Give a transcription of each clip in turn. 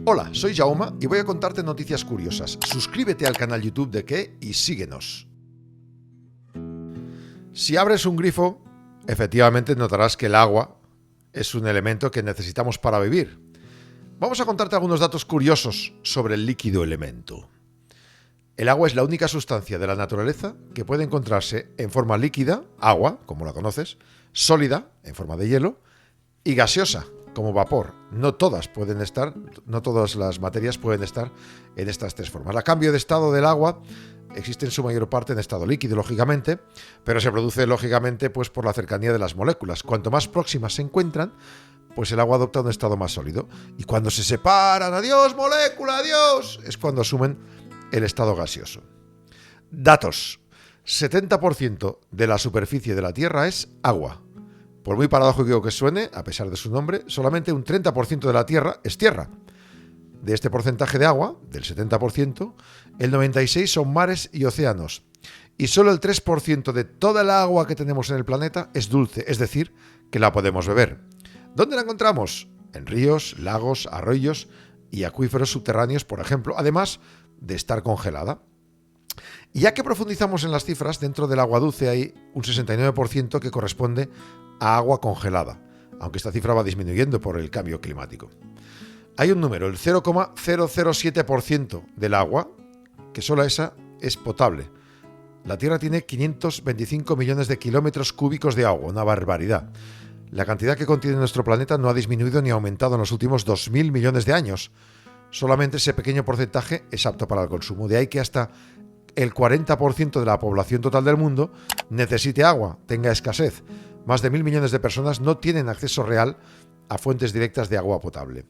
Hola, soy Jaume y voy a contarte noticias curiosas. Suscríbete al canal YouTube de Qué y síguenos. Si abres un grifo, efectivamente notarás que el agua es un elemento que necesitamos para vivir. Vamos a contarte algunos datos curiosos sobre el líquido elemento. El agua es la única sustancia de la naturaleza que puede encontrarse en forma líquida, agua, como la conoces, sólida, en forma de hielo, y gaseosa, como vapor. No todas las materias pueden estar en estas tres formas. El cambio de estado del agua existe en su mayor parte en estado líquido, lógicamente, pero se produce, lógicamente, pues por la cercanía de las moléculas. Cuanto más próximas se encuentran, pues el agua adopta un estado más sólido. Y cuando se separan, adiós molécula, adiós, es cuando asumen el estado gaseoso. Datos. 70% de la superficie de la Tierra es agua. Por muy paradójico que suene, a pesar de su nombre, solamente un 30% de la Tierra es tierra. De este porcentaje de agua, del 70%, el 96% son mares y océanos. Y solo el 3% de toda el agua que tenemos en el planeta es dulce, es decir, que la podemos beber. ¿Dónde la encontramos? En ríos, lagos, arroyos y acuíferos subterráneos, por ejemplo, además de estar congelada. Y ya que profundizamos en las cifras, dentro del agua dulce hay un 69% que corresponde a agua congelada, aunque esta cifra va disminuyendo por el cambio climático. Hay un número, el 0,007% del agua, que solo esa es potable. La Tierra tiene 525 millones de kilómetros cúbicos de agua, una barbaridad. La cantidad que contiene nuestro planeta no ha disminuido ni aumentado en los últimos 2.000 millones de años. Solamente ese pequeño porcentaje es apto para el consumo. De ahí que hasta el 40% de la población total del mundo necesite agua, tenga escasez. Más de 1.000 millones de personas no tienen acceso real a fuentes directas de agua potable.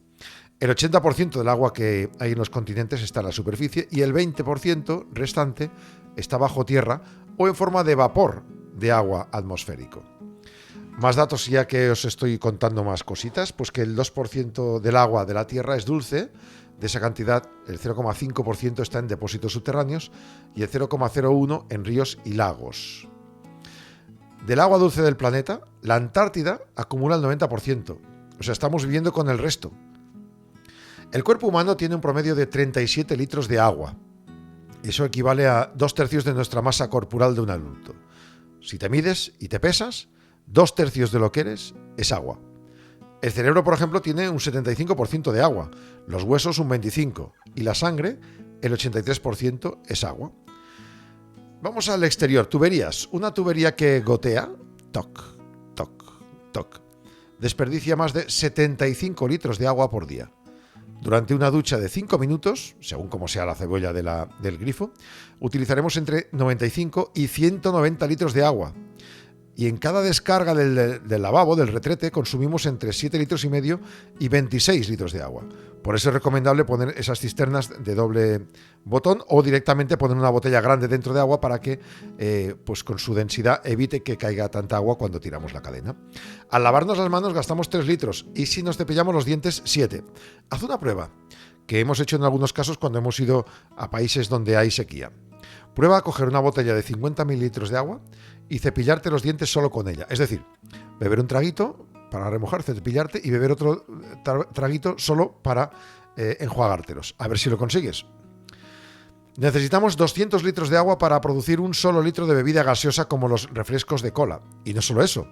El 80% del agua que hay en los continentes está en la superficie y el 20% restante está bajo tierra o en forma de vapor de agua atmosférico. Más datos, ya que os estoy contando más cositas, pues que el 2% del agua de la Tierra es dulce. De esa cantidad, el 0,5% está en depósitos subterráneos y el 0,01% en ríos y lagos. Del agua dulce del planeta, la Antártida acumula el 90%. O sea, estamos viviendo con el resto. El cuerpo humano tiene un promedio de 37 litros de agua. Eso equivale a 2/3 de nuestra masa corporal de un adulto. Si te mides y te pesas, 2/3 de lo que eres es agua. El cerebro, por ejemplo, tiene un 75% de agua, los huesos un 25% y la sangre, el 83% es agua. Vamos al exterior, tuberías. Una tubería que gotea, toc, toc, toc, desperdicia más de 75 litros de agua por día. Durante una ducha de 5 minutos, según como sea la cebolla del grifo, utilizaremos entre 95 y 190 litros de agua. Y en cada descarga del lavabo, del retrete, consumimos entre 7,5 litros y 26 litros de agua. Por eso es recomendable poner esas cisternas de doble botón o directamente poner una botella grande dentro de agua para que, pues con su densidad, evite que caiga tanta agua cuando tiramos la cadena. Al lavarnos las manos gastamos 3 litros y si nos cepillamos los dientes, 7. Haz una prueba que hemos hecho en algunos casos cuando hemos ido a países donde hay sequía. Prueba a coger una botella de 50 mililitros de agua y cepillarte los dientes solo con ella. Es decir, beber un traguito para remojar, cepillarte y beber otro traguito solo para enjuagártelos. A ver si lo consigues. Necesitamos 200 litros de agua para producir un solo litro de bebida gaseosa como los refrescos de cola. Y no solo eso.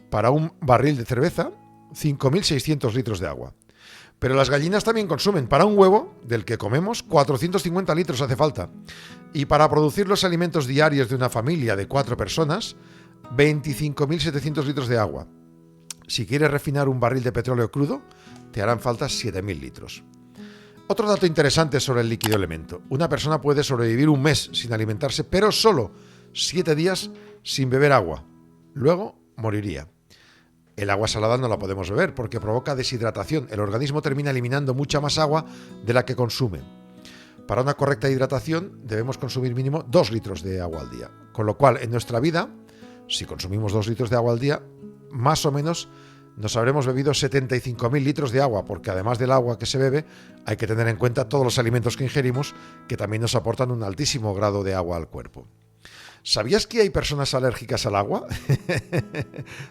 Para un barril de cerveza, 5.600 litros de agua. Pero las gallinas también consumen. Para un huevo, del que comemos, 450 litros hace falta. Y para producir los alimentos diarios de una familia de 4 personas, 25.700 litros de agua. Si quieres refinar un barril de petróleo crudo, te harán falta 7.000 litros. Otro dato interesante sobre el líquido elemento. Una persona puede sobrevivir un mes sin alimentarse, pero solo 7 días sin beber agua. Luego moriría. El agua salada no la podemos beber porque provoca deshidratación. El organismo termina eliminando mucha más agua de la que consume. Para una correcta hidratación debemos consumir mínimo 2 litros de agua al día. Con lo cual, en nuestra vida, si consumimos 2 litros de agua al día, más o menos nos habremos bebido 75.000 litros de agua, porque además del agua que se bebe, hay que tener en cuenta todos los alimentos que ingerimos, que también nos aportan un altísimo grado de agua al cuerpo. ¿Sabías que hay personas alérgicas al agua?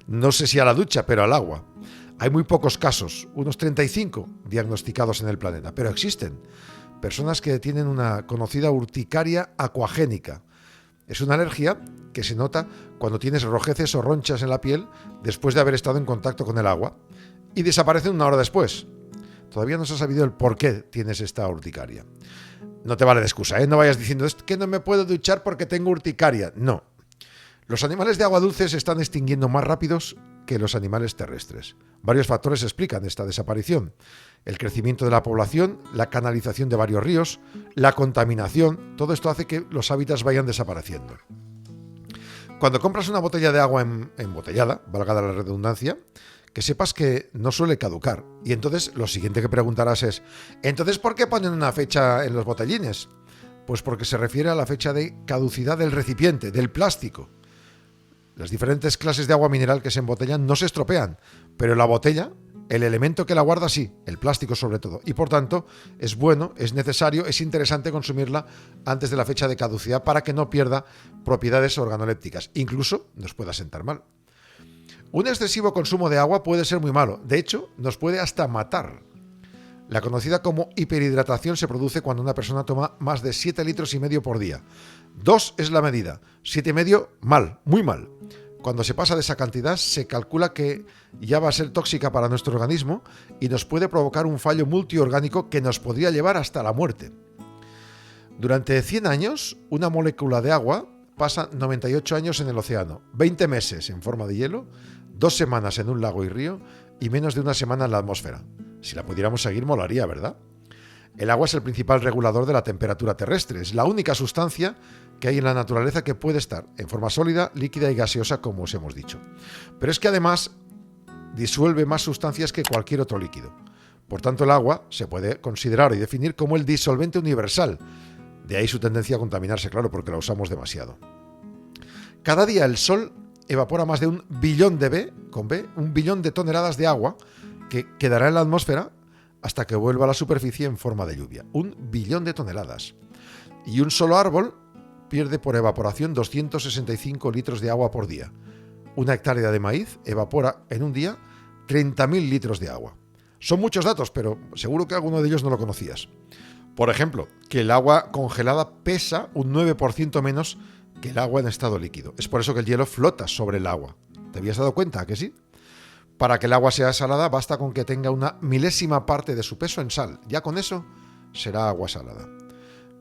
No sé si a la ducha, pero al agua. Hay muy pocos casos, unos 35 diagnosticados en el planeta, pero existen personas que tienen una conocida urticaria acuagénica. Es una alergia que se nota cuando tienes rojeces o ronchas en la piel después de haber estado en contacto con el agua y desaparecen una hora después. Todavía no se ha sabido el por qué tienes esta urticaria. No te vale de excusa, ¿eh? No vayas diciendo, es que no me puedo duchar porque tengo urticaria. No. Los animales de agua dulce se están extinguiendo más rápidos que los animales terrestres. Varios factores explican esta desaparición. El crecimiento de la población, la canalización de varios ríos, la contaminación, todo esto hace que los hábitats vayan desapareciendo. Cuando compras una botella de agua embotellada, valga la redundancia, que sepas que no suele caducar. Y entonces lo siguiente que preguntarás es, ¿entonces por qué ponen una fecha en los botellines? Pues porque se refiere a la fecha de caducidad del recipiente, del plástico. Las diferentes clases de agua mineral que se embotellan no se estropean, pero la botella, el elemento que la guarda sí, el plástico sobre todo, y por tanto es bueno, es necesario, es interesante consumirla antes de la fecha de caducidad para que no pierda propiedades organolépticas, incluso nos pueda sentar mal. Un excesivo consumo de agua puede ser muy malo, de hecho nos puede hasta matar. La conocida como hiperhidratación se produce cuando una persona toma más de 7,5 litros por día. 2 es la medida, 7,5 mal, muy mal. Cuando se pasa de esa cantidad se calcula que ya va a ser tóxica para nuestro organismo y nos puede provocar un fallo multiorgánico que nos podría llevar hasta la muerte. Durante 100 años, una molécula de agua pasa 98 años en el océano, 20 meses en forma de hielo, 2 semanas en un lago y río y menos de una semana en la atmósfera. Si la pudiéramos seguir, molaría, ¿verdad? El agua es el principal regulador de la temperatura terrestre. Es la única sustancia que hay en la naturaleza que puede estar en forma sólida, líquida y gaseosa, como os hemos dicho. Pero es que además disuelve más sustancias que cualquier otro líquido. Por tanto, el agua se puede considerar y definir como el disolvente universal. De ahí su tendencia a contaminarse, claro, porque la usamos demasiado. Cada día el Sol evapora más de 1 billón un billón de toneladas de agua que quedará en la atmósfera hasta que vuelva a la superficie en forma de lluvia. 1 billón de toneladas. Y un solo árbol pierde por evaporación 265 litros de agua por día. Una hectárea de maíz evapora en un día 30.000 litros de agua. Son muchos datos, pero seguro que alguno de ellos no lo conocías. Por ejemplo, que el agua congelada pesa un 9% menos que el agua en estado líquido. Es por eso que el hielo flota sobre el agua. ¿Te habías dado cuenta, que sí? Para que el agua sea salada basta con que tenga una milésima parte de su peso en sal. Ya con eso será agua salada.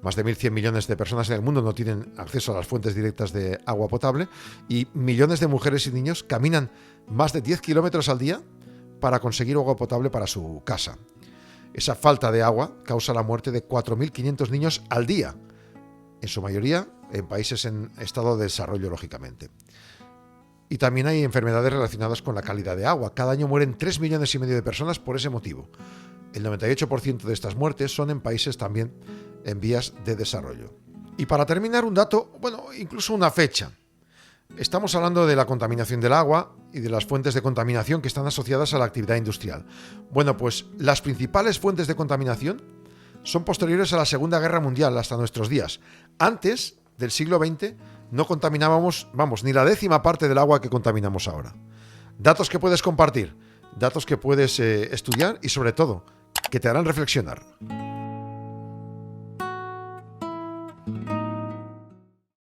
Más de 1.100 millones de personas en el mundo no tienen acceso a las fuentes directas de agua potable y millones de mujeres y niños caminan más de 10 kilómetros al día para conseguir agua potable para su casa. Esa falta de agua causa la muerte de 4.500 niños al día, en su mayoría en países en estado de desarrollo, lógicamente. Y también hay enfermedades relacionadas con la calidad de agua. Cada año mueren 3,5 millones de personas por ese motivo. El 98% de estas muertes son en países también en vías de desarrollo. Y para terminar, un dato, incluso una fecha. Estamos hablando de la contaminación del agua y de las fuentes de contaminación que están asociadas a la actividad industrial. Bueno, pues las principales fuentes de contaminación son posteriores a la Segunda Guerra Mundial hasta nuestros días. Antes del siglo XX no contaminábamos, ni la 10ª parte del agua que contaminamos ahora. Datos que puedes compartir, datos que puedes estudiar y sobre todo que te harán reflexionar.